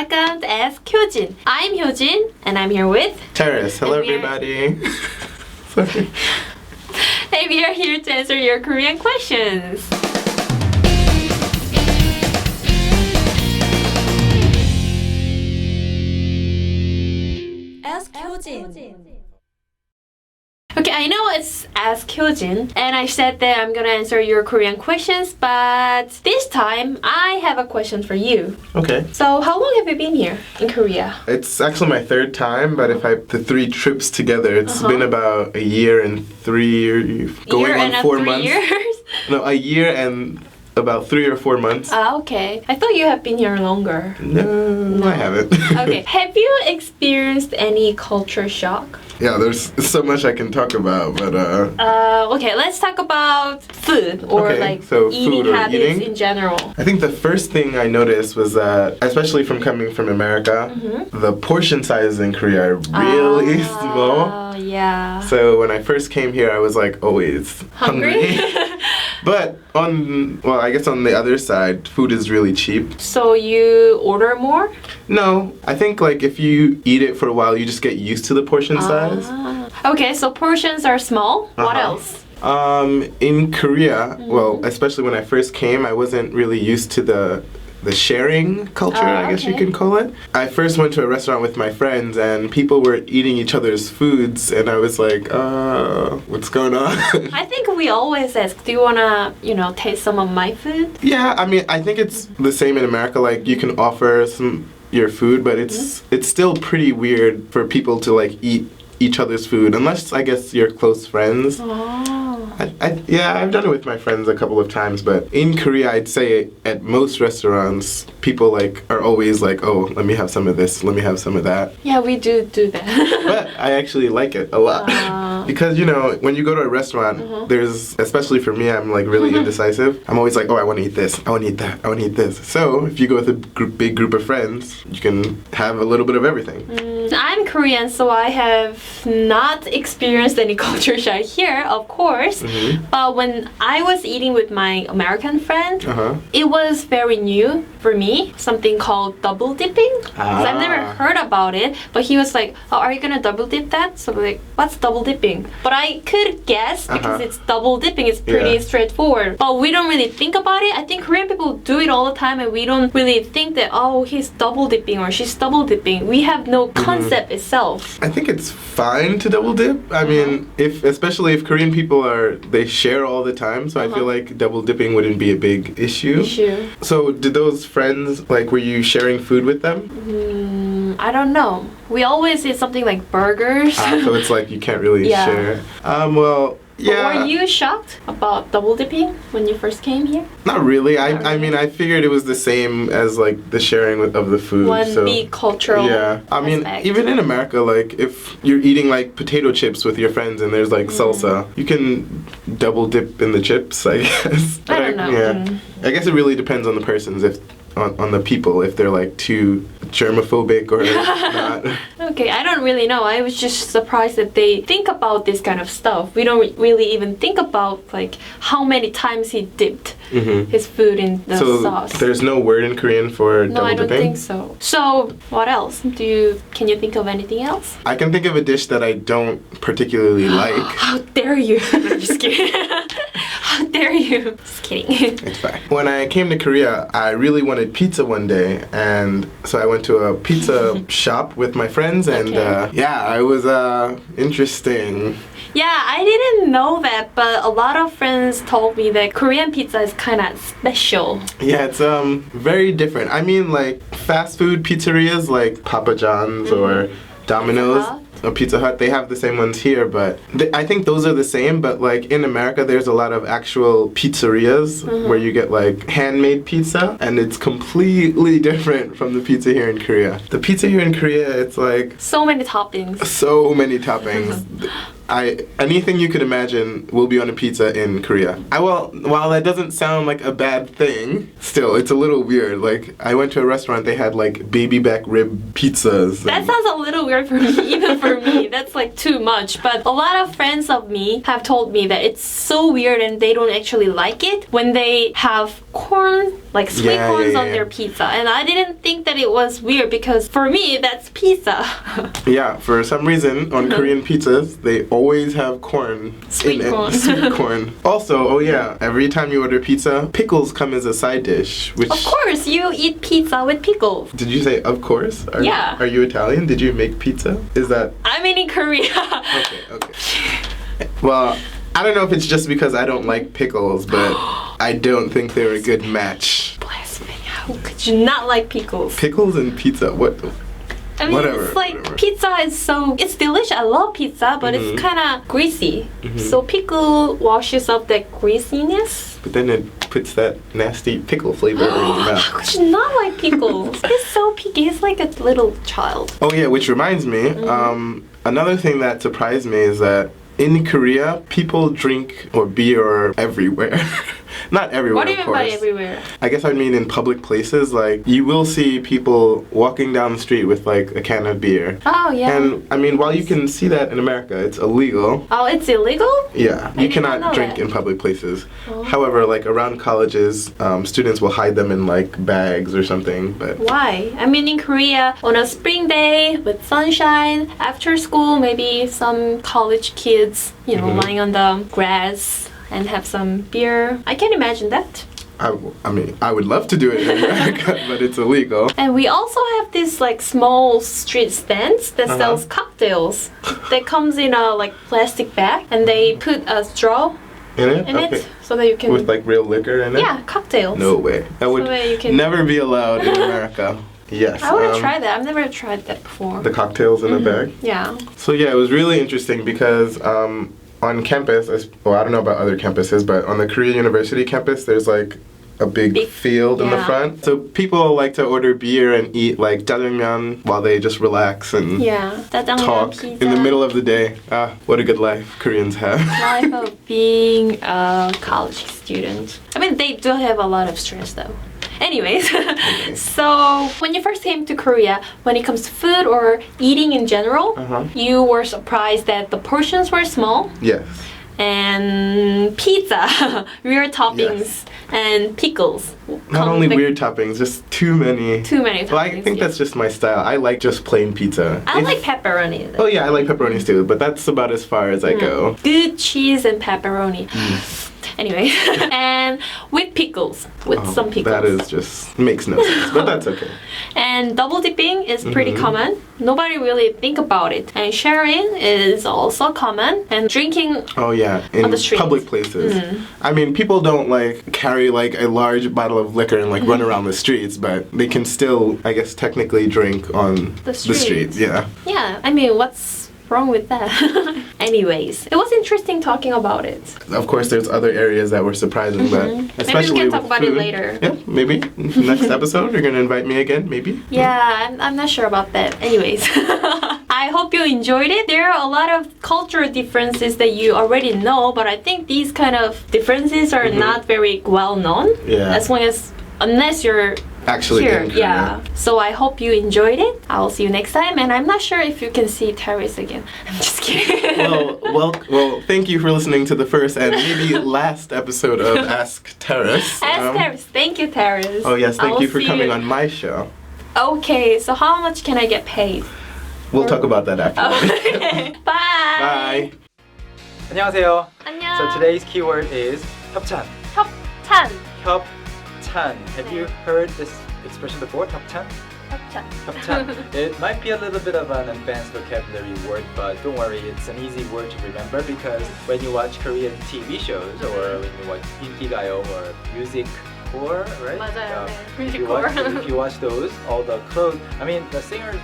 welcome to Ask Hyojin. I'm Hyojin, and I'm here with Terris. Hello, everybody. Sorry. Hey, we are here to answer your Korean questions. Ask Hyojin. Okay, I know it's Ask Hyojin, and I said that I'm gonna answer your Korean questions, but this time I have a question for you. Okay. So, how long have you been here in Korea? It's actually my third time, but if I the 3 trips together, it's been about a year and 3 going year on and 4 3 months. years? No, a year and about 3 or 4 months. Ah, okay. I thought you have been here longer. No, I haven't. Okay. Have you experienced any culture shock? Yeah, there's so much I can talk about, but Okay, let's talk about food or Okay, like so eating food or habits eating? in general. I think the first thing I noticed was that, especially from coming from America, the portion sizes in Korea are really small. Oh, yeah. So when I first came here, I was like always hungry. But I guess on the other side, food is really cheap. So you order more? No, I think like if you eat it for a while, you just get used to the portion size. Okay, so portions are small. What else? In Korea, well, especially when I first came, I wasn't really used to the sharing culture, I guess you okay. can call it. I first went to a restaurant with my friends and people were eating each other's foods and I was like, what's going on? I think we always ask, do you wanna, taste some of my food? Yeah, I mean, I think it's the same in America. Like, you can offer your food, but it's still pretty weird for people to like eat each other's food, unless I guess you're close friends. Oh. I've done it with my friends a couple of times, but in Korea, I'd say at most restaurants, people like are always like, oh, let me have some of this, let me have some of that. Yeah, we do that. But I actually like it a lot. Because, when you go to a restaurant, there's, especially for me, I'm like really indecisive. I'm always like, oh, I want to eat this, I want to eat that, I want to eat this. So if you go with a big group of friends, you can have a little bit of everything. I'm Korean, so I have not experienced any culture shock here, of course. But when I was eating with my American friend, it was very new for me, something called double dipping. So I've never heard about it, but he was like, oh, are you gonna double dip that? So I'm like, what's double dipping? But I could guess because it's double dipping, it's pretty straightforward. But we don't really think about it. I think Korean people do it all the time and we don't really think that, oh, he's double dipping or she's double dipping. We have no concept itself. I think it's fine to double dip. I mean, especially if Korean people they share all the time, so I feel like double dipping wouldn't be a big issue. So did those friends, like, were you sharing food with them? I don't know. We always eat something like burgers. So it's like you can't really share. Well, yeah. But were you shocked about double dipping when you first came here? Not really. I mean, I figured it was the same as like the sharing of the food. One big cultural I mean, aspect. even in America, like if you're eating like potato chips with your friends and there's like salsa, you can double dip in the chips, I guess. But I don't know. Yeah. I guess it really depends on the persons, on the people, if they're like too germophobic or not. Okay, I don't really know. I was just surprised that they think about this kind of stuff. We don't really even think about like how many times he dipped his food in the sauce. There's no word in Korean for double dipping? No, I don't think so. So, what else? Can you think of anything else? I can think of a dish that I don't particularly like. How dare you? I'm just kidding. How dare you? Just kidding. It's fine. When I came to Korea, I really wanted pizza one day, and so I went to a pizza shop with my friends, and it was interesting. Yeah, I didn't know that, but a lot of friends told me that Korean pizza is kind of special. Yeah, it's very different. I mean, like fast food pizzerias like Papa John's or Domino's. Pizza Hut, they have the same ones here, but I think those are the same, but like in America there's a lot of actual pizzerias where you get like handmade pizza, and it's completely different from the pizza here in Korea. The pizza here in Korea, it's like so many toppings. anything you could imagine will be on a pizza in Korea. While that doesn't sound like a bad thing, still it's a little weird. Like I went to a restaurant, they had like baby back rib pizzas. That sounds a little weird for me, even for me. That's like too much. But a lot of friends of me have told me that it's so weird and they don't actually like it when they have corn, like sweet corns on their pizza. And I didn't think that it was weird because for me, that's pizza. Yeah, for some reason on Korean pizzas, they always have corn Sweet in it. corn. Sweet corn. Also, every time you order pizza, pickles come as a side dish. Which Of course, you eat pizza with pickles. Did you say of course? Yeah. Are you Italian? Did you make pizza? Is that... I'm in Korea. Okay. Well, I don't know if it's just because I don't like pickles, but I don't think they're a good match. Blasphemy. How could you not like pickles? Pickles and pizza, what? I mean, Whatever, it's like whatever. pizza is it's delicious. I love pizza, but it's kind of greasy. So pickle washes up that greasiness. But then it puts that nasty pickle flavor in your How mouth. could you not like pickles? He's so picky. He's like a little child. Oh yeah, which reminds me, another thing that surprised me is that in Korea, people drink beer everywhere. Not everywhere, What do you of mean by course. everywhere? I guess I mean in public places, like you will see people walking down the street with like a can of beer. Oh, yeah. And I mean, while you can see that in America, it's illegal. Oh, it's illegal? Yeah, I you did not know cannot drink that. in public places. Oh. However, like around colleges, students will hide them in like bags or something. But Why? I mean, in Korea, on a spring day with sunshine, after school, maybe some college kids, lying on the grass and have some beer. I can imagine that. I mean, I would love to do it in America, but it's illegal. And we also have this like small street stands that sells cocktails. That comes in a like plastic bag, and they put a straw In it? in it so that you can. With like real liquor in it? Yeah, cocktails. No way. That would that you can- never be allowed in America. Yes. I want to try that. I've never tried that before. The cocktails in a bag. Yeah. So yeah, it was really interesting because on campus, I don't know about other campuses, but on the Korea University campus, there's like a big field in the yeah. front. So people like to order beer and eat like jjajangmyeon while they just relax and Yeah. talk Pizza. in the middle of the day. Ah, what a good life Koreans have. Life of being a college student. I mean, they do have a lot of stress though. Anyways, so when you first came to Korea, when it comes to food or eating in general, you were surprised that the portions were small Yes. and pizza, weird toppings, and pickles. Not only weird toppings, just too many. Too many toppings. Well, I think that's just my style. I like just plain pizza. I like pepperoni. Oh yeah, I like pepperonis too, but that's about as far as I go. Good cheese and pepperoni. Anyway, and with pickles, with some pickles. That is just makes no sense, but that's okay. And double dipping is pretty common. Nobody really think about it. And sharing is also common. And drinking. Oh yeah, in on the streets. public places. I mean, people don't like carry like a large bottle of liquor and like run around the streets, but they can still, I guess, technically drink on The the streets. Yeah. Yeah, I mean, what's wrong with that? Anyways, it was interesting talking about it. Of course, there's other areas that were surprising, but especially Maybe we can talk with about it food. later. Yeah, maybe next episode you're gonna invite me again. Maybe. Yeah, I'm not sure about that. Anyways, I hope you enjoyed it. There are a lot of cultural differences that you already know, but I think these kind of differences are not very well known. Yeah. Unless you're Actually, here. in Korea. Yeah. So I hope you enjoyed it. I'll see you next time. And I'm not sure if you can see Terris again. I'm just kidding. Well, thank you for listening to the first and maybe last episode of Ask Terris. Ask Terris. Thank you, Terris. Oh yes, thank I'll you for see coming on my show. Okay, so how much can I get paid? We'll talk about that after. Okay. Bye. Bye. 안녕하세요. 안녕. So today's keyword is 협찬. 협찬. 협찬. Have you heard this expression before? 협찬? 협찬. 협찬. It might be a little bit of an advanced vocabulary word, but don't worry, it's an easy word to remember because when you watch Korean TV shows or when you watch 인기가요 or music core, right? 맞아요. 네, if music you core. watch those, all the clothes, I mean, the singers